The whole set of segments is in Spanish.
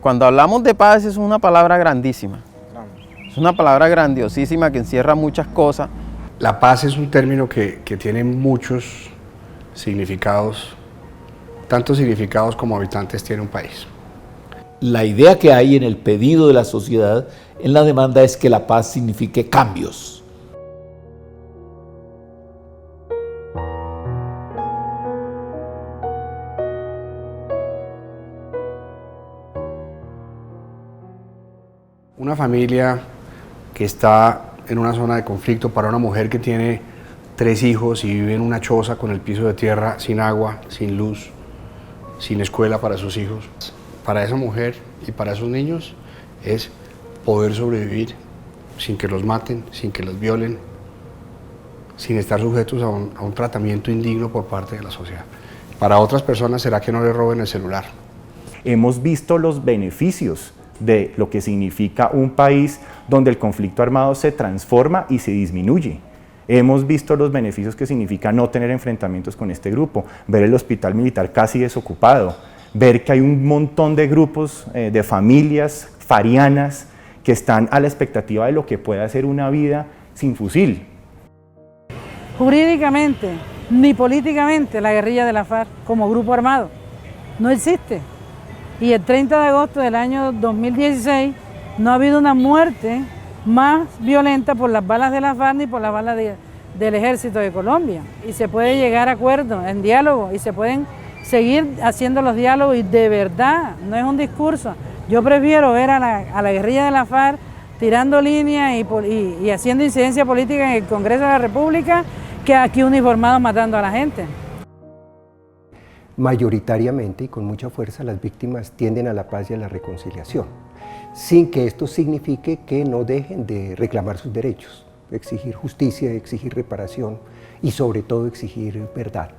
Cuando hablamos de paz es una palabra grandísima, es una palabra grandiosísima que encierra muchas cosas. La paz es un término que tiene muchos significados, tantos significados como habitantes tiene un país. La idea que hay en el pedido de la sociedad, en la demanda, es que la paz signifique cambios. Una familia que está en una zona de conflicto, para una mujer que tiene 3 hijos y vive en una choza con el piso de tierra, sin agua, sin luz, sin escuela para sus hijos, para esa mujer y para esos niños es poder sobrevivir sin que los maten, sin que los violen, sin estar sujetos a un tratamiento indigno por parte de la sociedad. Para otras personas será que no les roben el celular. Hemos visto los beneficios de lo que significa un país donde el conflicto armado se transforma y se disminuye. Hemos visto los beneficios que significa no tener enfrentamientos con este grupo, ver el hospital militar casi desocupado, ver que hay un montón de grupos de familias farianas que están a la expectativa de lo que pueda ser una vida sin fusil. Jurídicamente ni políticamente la guerrilla de la FARC como grupo armado no existe. Y el 30 de agosto del año 2016 no ha habido una muerte más violenta por las balas de la FARC ni por las balas del Ejército de Colombia. Y se puede llegar a acuerdos en diálogo y se pueden seguir haciendo los diálogos y de verdad, no es un discurso. Yo prefiero ver a la guerrilla de la FARC tirando líneas y haciendo incidencia política en el Congreso de la República que aquí uniformados matando a la gente. Mayoritariamente y con mucha fuerza las víctimas tienden a la paz y a la reconciliación, sin que esto signifique que no dejen de reclamar sus derechos, exigir justicia, exigir reparación y sobre todo exigir verdad.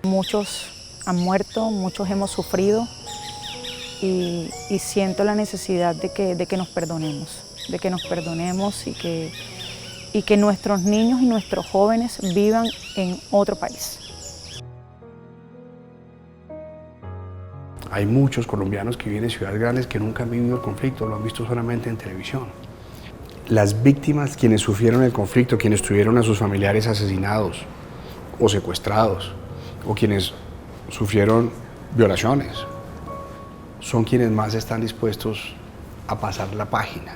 Muchos han muerto, muchos hemos sufrido y siento la necesidad de que nos perdonemos y que nuestros niños y nuestros jóvenes vivan en otro país. Hay muchos colombianos que viven en ciudades grandes que nunca han vivido el conflicto, lo han visto solamente en televisión. Las víctimas, quienes sufrieron el conflicto, quienes tuvieron a sus familiares asesinados o secuestrados, o quienes sufrieron violaciones, son quienes más están dispuestos a pasar la página.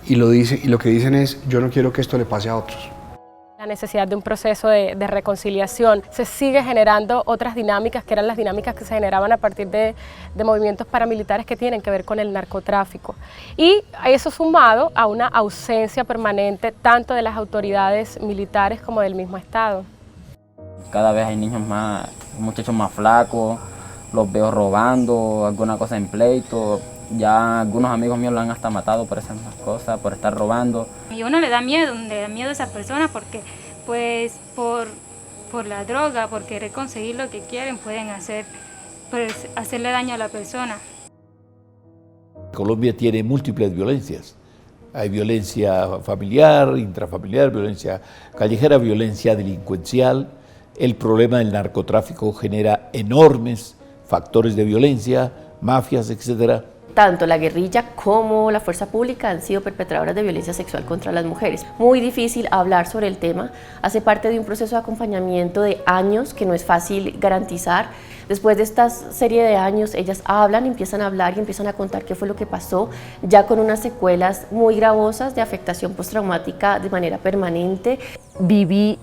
Y lo que dicen es, yo no quiero que esto le pase a otros. La necesidad de un proceso de reconciliación. Se sigue generando otras dinámicas que eran las dinámicas que se generaban a partir de movimientos paramilitares que tienen que ver con el narcotráfico. Y eso sumado a una ausencia permanente tanto de las autoridades militares como del mismo Estado. Cada vez hay muchachos más flacos, los veo robando, alguna cosa en pleito. Ya algunos amigos míos lo han hasta matado por esas cosas, por estar robando. Y a uno le da miedo a esas personas porque pues por la droga, por querer conseguir lo que quieren, pueden hacerle daño a la persona. Colombia tiene múltiples violencias. Hay violencia familiar, intrafamiliar, violencia callejera, violencia delincuencial. El problema del narcotráfico genera enormes factores de violencia, mafias, etcétera. Tanto la guerrilla como la fuerza pública han sido perpetradoras de violencia sexual contra las mujeres. Muy difícil hablar sobre el tema, hace parte de un proceso de acompañamiento de años que no es fácil garantizar. Después de esta serie de años, ellas hablan, empiezan a hablar y empiezan a contar qué fue lo que pasó, ya con unas secuelas muy gravosas de afectación postraumática de manera permanente. Viví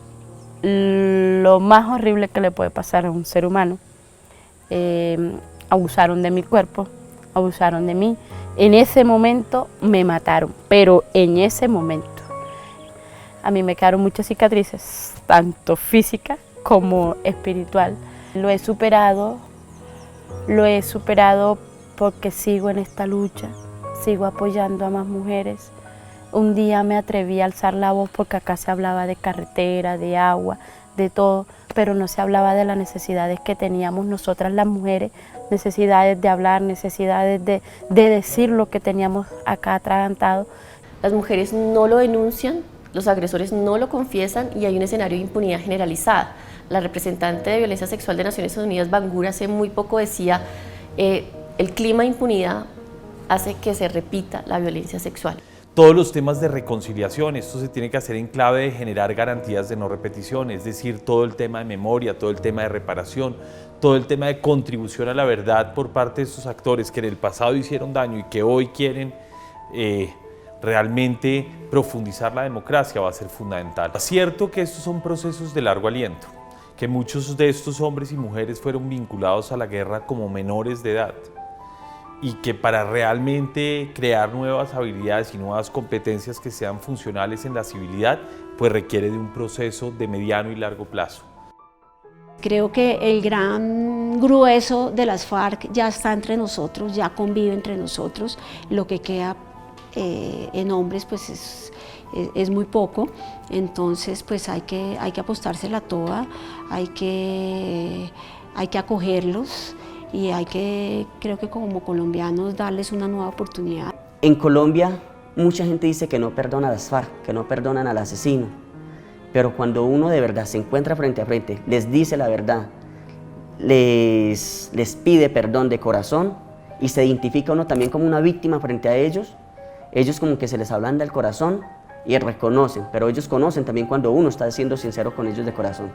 lo más horrible que le puede pasar a un ser humano. Abusaron de mi cuerpo. Abusaron de mí. En ese momento me mataron, pero en ese momento. A mí me quedaron muchas cicatrices, tanto física como espiritual. Lo he superado porque sigo en esta lucha, sigo apoyando a más mujeres. Un día me atreví a alzar la voz porque acá se hablaba de carretera, de agua, de todo, pero no se hablaba de las necesidades que teníamos nosotras las mujeres, necesidades de hablar, necesidades de decir lo que teníamos acá atragantado. Las mujeres no lo denuncian, los agresores no lo confiesan y hay un escenario de impunidad generalizada. La representante de violencia sexual de Naciones Unidas, Bangura, hace muy poco decía el clima de impunidad hace que se repita la violencia sexual. Todos los temas de reconciliación, esto se tiene que hacer en clave de generar garantías de no repetición, es decir, todo el tema de memoria, todo el tema de reparación, todo el tema de contribución a la verdad por parte de estos actores que en el pasado hicieron daño y que hoy quieren realmente profundizar la democracia, va a ser fundamental. Es cierto que estos son procesos de largo aliento, que muchos de estos hombres y mujeres fueron vinculados a la guerra como menores de edad, y que para realmente crear nuevas habilidades y nuevas competencias que sean funcionales en la civilidad, pues requiere de un proceso de mediano y largo plazo. Creo que el gran grueso de las FARC ya está entre nosotros, ya convive entre nosotros. Lo que queda en hombres pues es muy poco, entonces pues hay que apostársela toda, hay que acogerlos y hay que, creo que como colombianos, darles una nueva oportunidad. En Colombia mucha gente dice que no perdona a las FARC, que no perdonan al asesino, pero cuando uno de verdad se encuentra frente a frente, les dice la verdad, les pide perdón de corazón y se identifica uno también como una víctima frente a ellos como que se les ablanda el corazón y reconocen, pero ellos conocen también cuando uno está siendo sincero con ellos de corazón.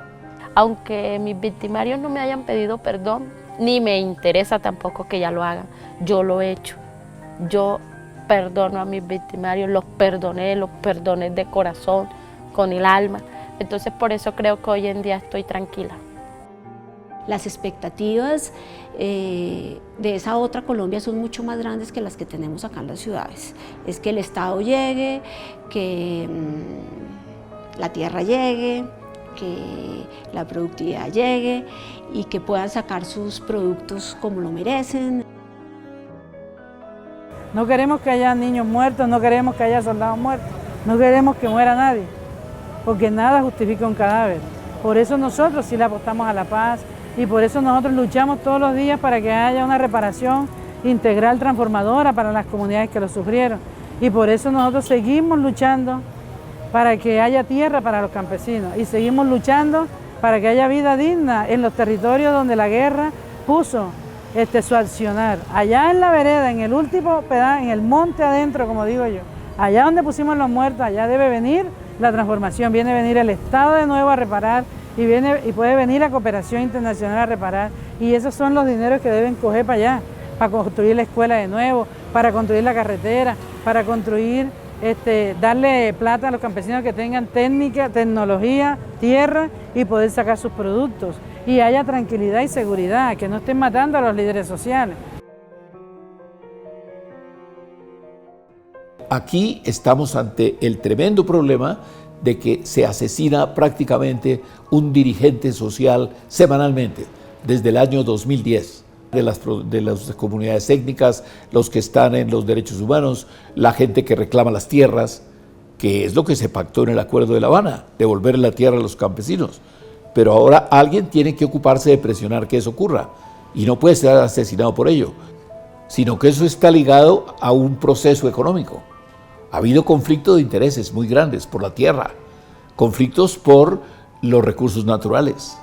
Aunque mis victimarios no me hayan pedido perdón, ni me interesa tampoco que ya lo hagan, yo lo he hecho. Yo perdono a mis victimarios, los perdoné de corazón, con el alma. Entonces por eso creo que hoy en día estoy tranquila. Las expectativas de esa otra Colombia son mucho más grandes que las que tenemos acá en las ciudades. Es que el Estado llegue, que la tierra llegue, que la productividad llegue y que puedan sacar sus productos como lo merecen. No queremos que haya niños muertos, no queremos que haya soldados muertos, no queremos que muera nadie, porque nada justifica un cadáver. Por eso nosotros sí le apostamos a la paz y por eso nosotros luchamos todos los días para que haya una reparación integral transformadora para las comunidades que lo sufrieron. Y por eso nosotros seguimos luchando para que haya tierra para los campesinos y seguimos luchando para que haya vida digna en los territorios donde la guerra puso su accionar. Allá en la vereda, en el último pedazo, en el monte adentro, como digo yo, allá donde pusimos los muertos, allá debe venir la transformación, viene a venir el Estado de nuevo a reparar y puede venir la cooperación internacional a reparar, y esos son los dineros que deben coger para allá, para construir la escuela de nuevo, para construir la carretera, para construir, darle plata a los campesinos que tengan técnica, tecnología, tierra y poder sacar sus productos, y haya tranquilidad y seguridad, que no estén matando a los líderes sociales. Aquí estamos ante el tremendo problema de que se asesina prácticamente un dirigente social semanalmente desde el año 2010. De las comunidades étnicas, los que están en los derechos humanos, la gente que reclama las tierras, que es lo que se pactó en el Acuerdo de La Habana, devolver la tierra a los campesinos. Pero ahora alguien tiene que ocuparse de presionar que eso ocurra y no puede ser asesinado por ello, sino que eso está ligado a un proceso económico. Ha habido conflictos de intereses muy grandes por la tierra, conflictos por los recursos naturales.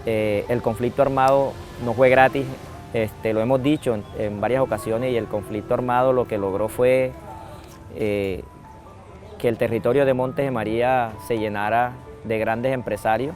El conflicto armado no fue gratis, lo hemos dicho en varias ocasiones, y el conflicto armado lo que logró fue que el territorio de Montes de María se llenara de grandes empresarios,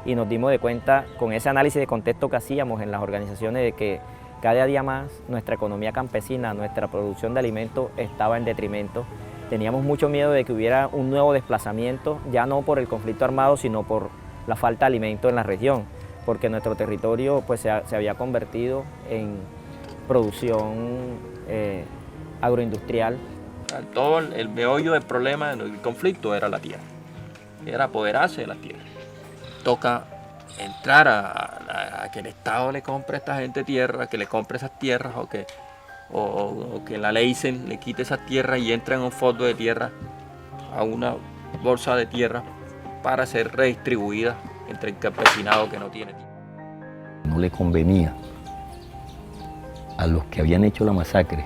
y nos dimos de cuenta con ese análisis de contexto que hacíamos en las organizaciones de que cada día más nuestra economía campesina, nuestra producción de alimentos estaba en detrimento. Teníamos mucho miedo de que hubiera un nuevo desplazamiento, ya no por el conflicto armado, sino por la falta de alimento en la región, porque nuestro territorio pues, se había convertido en producción agroindustrial. Todo el meollo del problema del conflicto era la tierra, era apoderarse de la tierra. Toca entrar a que el Estado le compre a esta gente tierra, que le compre esas tierras o que la ley le quite esas tierras y entre en un fondo de tierra, a una bolsa de tierra para ser redistribuida entre el campesinado que no tiene tierra. No le convenía a los que habían hecho la masacre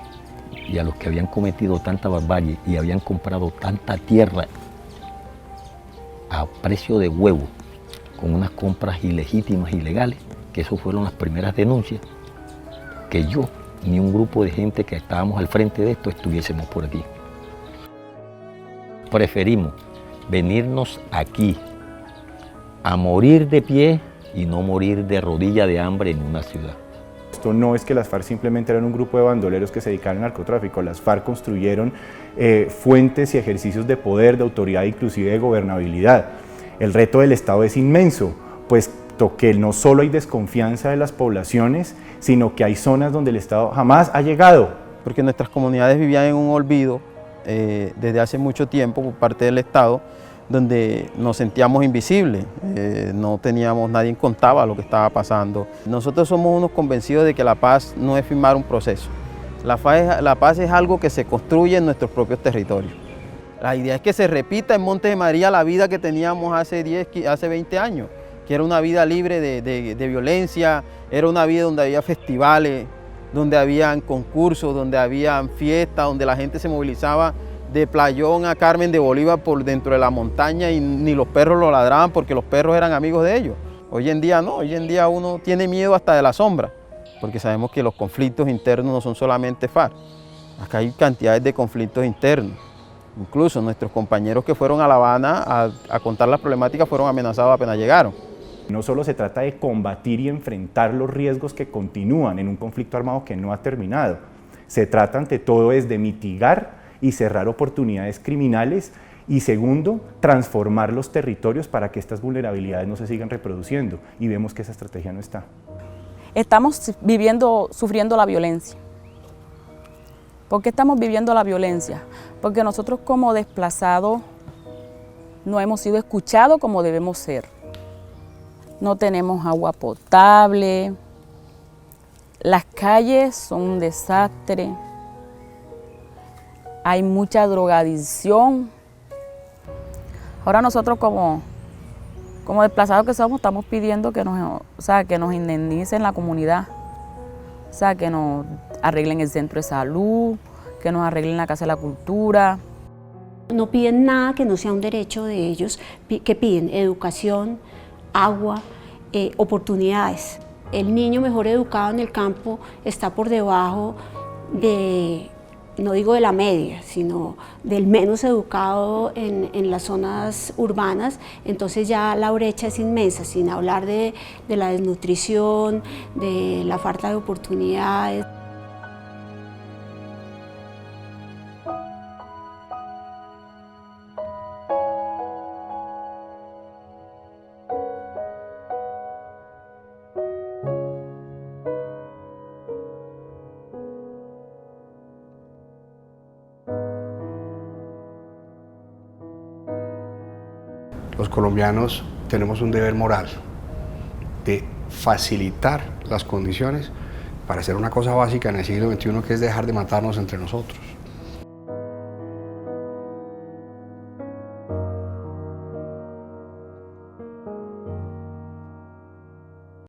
y a los que habían cometido tanta barbarie y habían comprado tanta tierra a precio de huevo, con unas compras ilegítimas, ilegales, que eso fueron las primeras denuncias, que yo ni un grupo de gente que estábamos al frente de esto estuviésemos por aquí. Preferimos venirnos aquí a morir de pie y no morir de rodilla de hambre en una ciudad. Esto no es que las FARC simplemente eran un grupo de bandoleros que se dedicaban al narcotráfico. Las FARC construyeron fuentes y ejercicios de poder, de autoridad, inclusive de gobernabilidad. El reto del Estado es inmenso, puesto que no solo hay desconfianza de las poblaciones, sino que hay zonas donde el Estado jamás ha llegado. Porque nuestras comunidades vivían en un olvido desde hace mucho tiempo por parte del Estado, donde nos sentíamos invisibles, no teníamos, nadie contaba lo que estaba pasando. Nosotros somos unos convencidos de que la paz no es firmar un proceso. La paz es algo que se construye en nuestros propios territorios. La idea es que se repita en Montes de María la vida que teníamos hace 20 años, que era una vida libre de violencia, era una vida donde había festivales, donde habían concursos, donde habían fiestas, donde la gente se movilizaba de Playón a Carmen de Bolívar por dentro de la montaña y ni los perros lo ladraban porque los perros eran amigos de ellos. Hoy en día no, hoy en día uno tiene miedo hasta de la sombra, porque sabemos que los conflictos internos no son solamente FARC. Acá hay cantidades de conflictos internos. Incluso nuestros compañeros que fueron a La Habana a contar las problemáticas fueron amenazados apenas llegaron. No solo se trata de combatir y enfrentar los riesgos que continúan en un conflicto armado que no ha terminado. Se trata ante todo es de mitigar y cerrar oportunidades criminales y segundo, transformar los territorios para que estas vulnerabilidades no se sigan reproduciendo y vemos que esa estrategia no está. Estamos sufriendo la violencia. ¿Por qué estamos viviendo la violencia? Porque nosotros como desplazados no hemos sido escuchados como debemos ser. No tenemos agua potable, las calles son un desastre. Hay mucha drogadicción. Ahora nosotros como desplazados que somos, estamos pidiendo que nos indemnicen la comunidad, que nos arreglen el centro de salud, que nos arreglen la Casa de la Cultura. No piden nada que no sea un derecho de ellos, que piden educación, agua, oportunidades. El niño mejor educado en el campo está por debajo de, no digo de la media, sino del menos educado en las zonas urbanas, entonces ya la brecha es inmensa, sin hablar de la desnutrición, de la falta de oportunidades. Los colombianos tenemos un deber moral de facilitar las condiciones para hacer una cosa básica en el siglo XXI, que es dejar de matarnos entre nosotros.